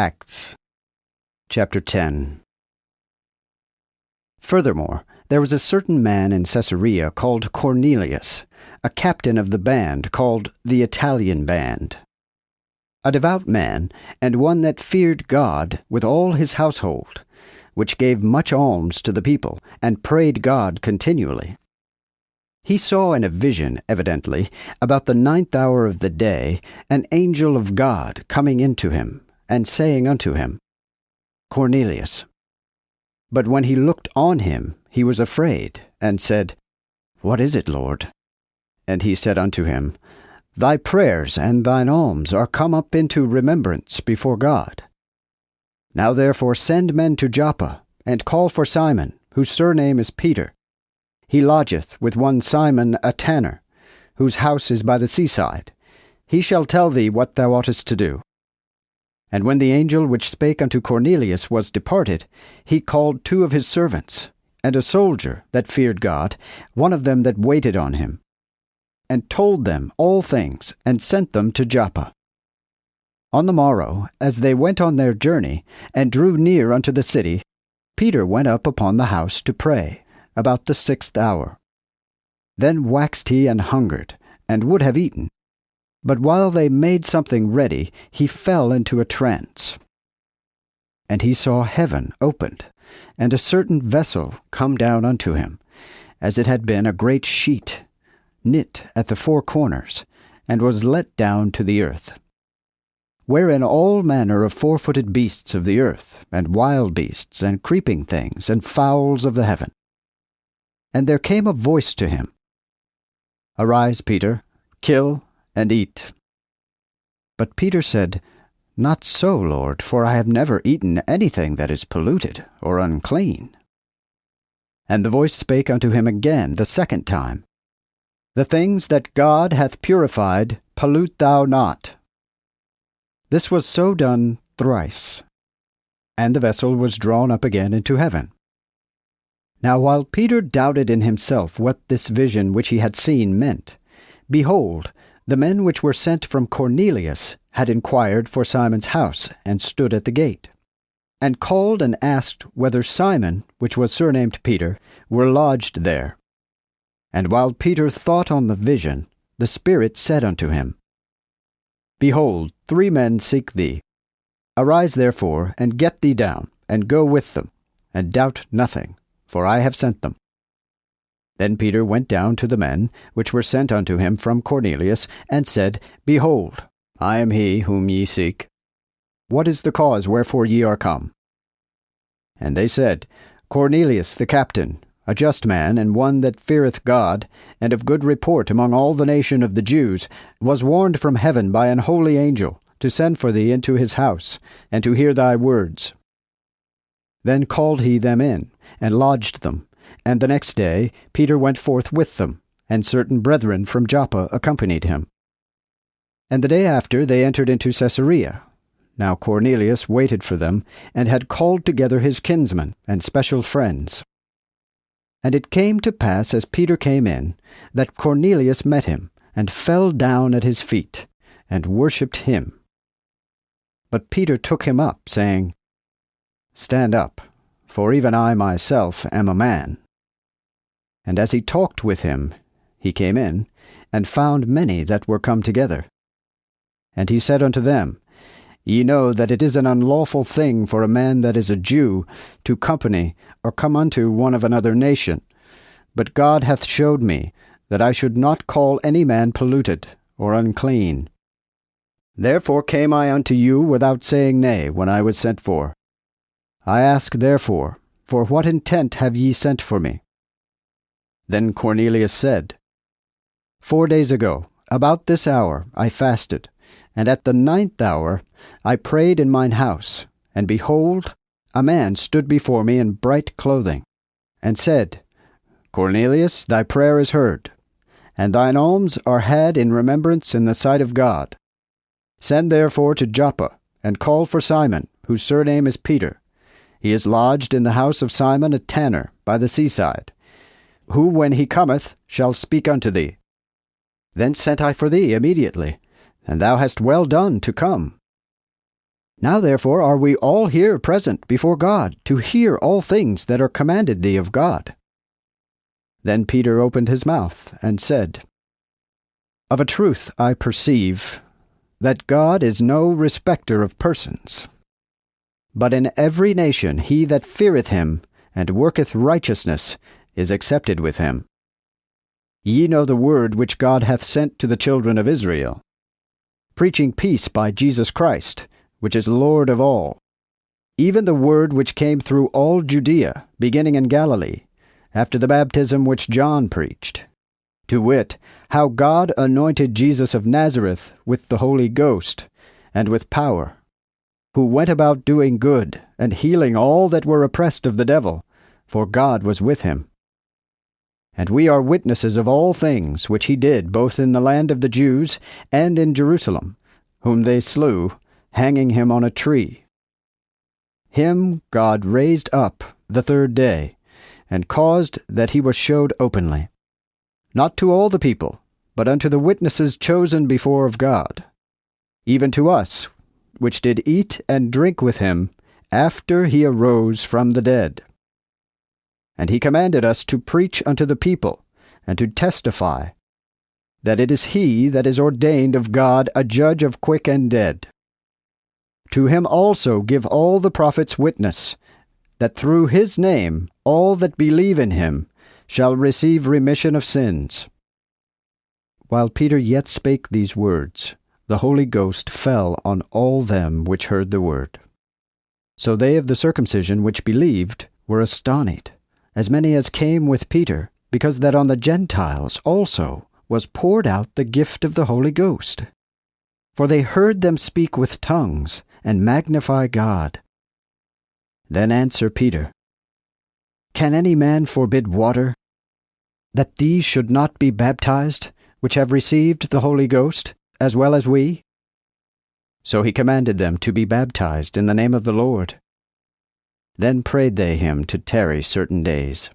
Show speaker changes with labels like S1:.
S1: Acts chapter 10. Furthermore, there was a certain man in Caesarea called Cornelius, a captain of the band called the Italian band, a devout man, and one that feared God with all his household, which gave much alms to the people, and prayed God continually. He saw in a vision, evidently, about the 9th hour of the day, an angel of God coming into him, and saying unto him, Cornelius. But when he looked on him, he was afraid, and said, What is it, Lord? And he said unto him, Thy prayers and thine alms are come up into remembrance before God. Now therefore send men to Joppa, and call for Simon, whose surname is Peter. He lodgeth with one Simon a tanner, whose house is by the seaside. He shall tell thee what thou oughtest to do. And when the angel which spake unto Cornelius was departed, he called 2 of his servants, and a soldier that feared God, one of them that waited on him, and told them all things, and sent them to Joppa. On the morrow, as they went on their journey, and drew near unto the city, Peter went up upon the house to pray, about the 6th hour. Then waxed he and hungered, and would have eaten. But while they made something ready, he fell into a trance. And he saw heaven opened, and a certain vessel come down unto him, as it had been a great sheet, knit at the 4 corners, and was let down to the earth, wherein all manner of 4-footed beasts of the earth, and wild beasts, and creeping things, and fowls of the heaven. And there came a voice to him, Arise, Peter, kill and eat. But Peter said, Not so, Lord, for I have never eaten anything that is polluted or unclean. And the voice spake unto him again the 2nd time, The things that God hath purified pollute thou not. This was so done thrice, and the vessel was drawn up again into heaven. Now while Peter doubted in himself what this vision which he had seen meant, behold, the men which were sent from Cornelius had inquired for Simon's house, and stood at the gate, and called and asked whether Simon, which was surnamed Peter, were lodged there. And while Peter thought on the vision, the Spirit said unto him, Behold, 3 men seek thee. Arise therefore, and get thee down, and go with them, and doubt nothing, for I have sent them. Then Peter went down to the men which were sent unto him from Cornelius, and said, Behold, I am he whom ye seek. What is the cause wherefore ye are come? And they said, Cornelius the captain, a just man, and one that feareth God, and of good report among all the nation of the Jews, was warned from heaven by an holy angel, to send for thee into his house, and to hear thy words. Then called he them in, and lodged them. And the next day Peter went forth with them, and certain brethren from Joppa accompanied him. And the day after they entered into Caesarea. Now Cornelius waited for them, and had called together his kinsmen and special friends. And it came to pass, as Peter came in, that Cornelius met him, and fell down at his feet, and worshipped him. But Peter took him up, saying, Stand up, for even I myself am a man. And as he talked with him, he came in, and found many that were come together. And he said unto them, Ye know that it is an unlawful thing for a man that is a Jew to company or come unto one of another nation. But God hath showed me that I should not call any man polluted or unclean. Therefore came I unto you without saying nay when I was sent for. I ask therefore, for what intent have ye sent for me? Then Cornelius said, 4 days ago, about this hour, I fasted, and at the 9th hour I prayed in mine house, and behold, a man stood before me in bright clothing, and said, Cornelius, thy prayer is heard, and thine alms are had in remembrance in the sight of God. Send therefore to Joppa, and call for Simon, whose surname is Peter. He is lodged in the house of Simon a tanner, by the seaside, who when he cometh shall speak unto thee. Then sent I for thee immediately, and thou hast well done to come. Now therefore are we all here present before God, to hear all things that are commanded thee of God. Then Peter opened his mouth, and said, Of a truth I perceive that God is no respecter of persons, but in every nation he that feareth him, and worketh righteousness, is accepted with him. Ye know the word which God hath sent to the children of Israel, preaching peace by Jesus Christ, which is Lord of all, even the word which came through all Judea, beginning in Galilee, after the baptism which John preached, to wit, how God anointed Jesus of Nazareth with the Holy Ghost, and with power, who went about doing good, and healing all that were oppressed of the devil, for God was with him. And we are witnesses of all things which he did both in the land of the Jews and in Jerusalem, whom they slew, hanging him on a tree. Him God raised up the third day, and caused that he was showed openly, not to all the people, but unto the witnesses chosen before of God, even to us, which did eat and drink with him after he arose from the dead. And he commanded us to preach unto the people, and to testify, that it is he that is ordained of God a judge of quick and dead. To him also give all the prophets witness, that through his name all that believe in him shall receive remission of sins. While Peter yet spake these words, the Holy Ghost fell on all them which heard the word. So they of the circumcision which believed were astonished, as many as came with Peter, because that on the Gentiles also was poured out the gift of the Holy Ghost. For they heard them speak with tongues, and magnify God. Then answered Peter, Can any man forbid water, that these should not be baptized, which have received the Holy Ghost, as well as we? So he commanded them to be baptized in the name of the Lord. Then prayed they him to tarry certain days.